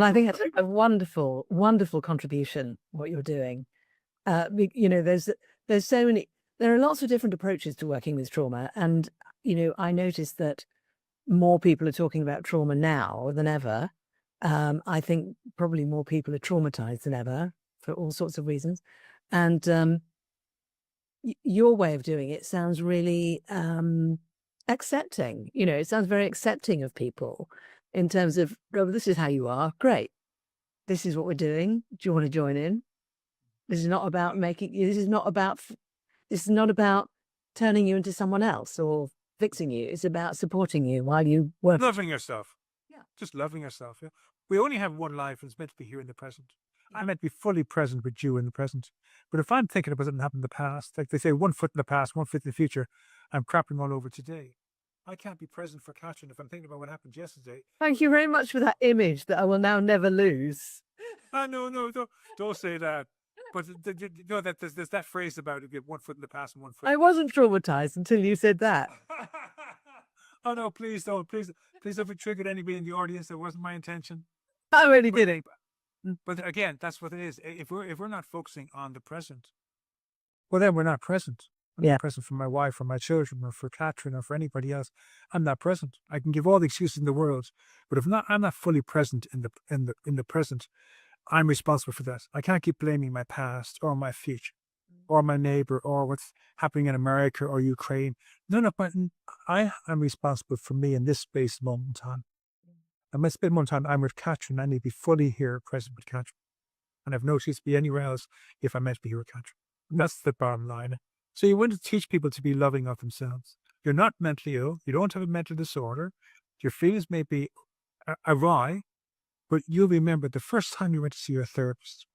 I think it's a wonderful, wonderful contribution, what you're doing. There's so many, there are lots of different approaches to working with trauma. And, I noticed that more people are talking about trauma now than ever. I think probably more people are traumatized than ever for all sorts of reasons. And your way of doing it sounds really accepting. It sounds very accepting of people in terms of, oh, this is how you are. Great. This is what we're doing. Do you want to join in? This is not about this is not about turning you into someone else or fixing you. It's about supporting you while you work. Loving yourself. Yeah. Just loving yourself. Yeah. We only have one life, and it's meant to be here in the present. I'm meant to be fully present with you in the present. But if I'm thinking about something that happened in the past, like they say, 1 foot in the past, 1 foot in the future, I'm crapping all over today. I can't be present for Catherine if I'm thinking about what happened yesterday. Thank you very much for that image that I will now never lose. No, don't say that. But that there's that phrase about it, 1 foot in the past and 1 foot. I wasn't traumatized until you said that. Oh no, please don't. Please don't be triggered anybody in the audience. That wasn't my intention. I'm only kidding. But again, that's what it is. If we're not focusing on the present, well, then we're not present. I'm Yeah. not present for my wife or my children or for Catherine or for anybody else. I'm not present. I can give all the excuses in the world, but if not, I'm not fully present in the present. I'm responsible for that. I can't keep blaming my past or my future or my neighbor or what's happening in America or Ukraine. I am responsible for me in this space moment in time. I must spend more time. I'm with Catherine. I need to be fully here, present with Catherine. And I've no choice to be anywhere else if I'm meant to be here with Catherine. And that's the bottom line. So you want to teach people to be loving of themselves. You're not mentally ill. You don't have a mental disorder. Your feelings may be awry, but you'll remember the first time you went to see your therapist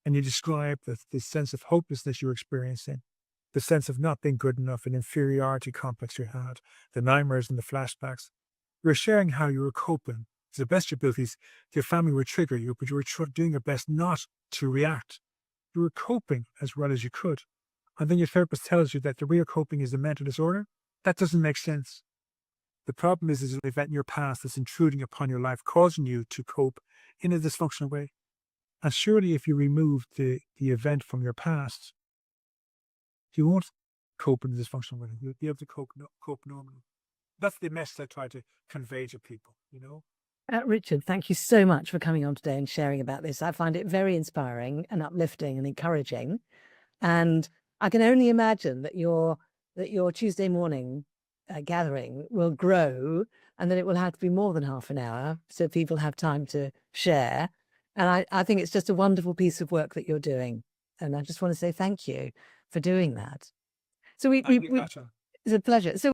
and you described the sense of hopelessness you were experiencing, the sense of not being good enough, an inferiority complex you had, the nightmares and the flashbacks. You were sharing how you were coping to the best of your abilities. Your family would trigger you, but you were doing your best not to react. You were coping as well as you could. And then your therapist tells you that the way you're coping is a mental disorder. That doesn't make sense. The problem is an event in your past that's intruding upon your life, causing you to cope in a dysfunctional way. And surely if you remove the event from your past, you won't cope in a dysfunctional way. You'll be able to cope normally. That's the message I try to convey to people, Richard, thank you so much for coming on today and sharing about this. I find it very inspiring and uplifting and encouraging. And I can only imagine that your Tuesday morning gathering will grow and that it will have to be more than half an hour so people have time to share. And I think it's just a wonderful piece of work that you're doing. And I just want to say thank you for doing that. So it's a pleasure. So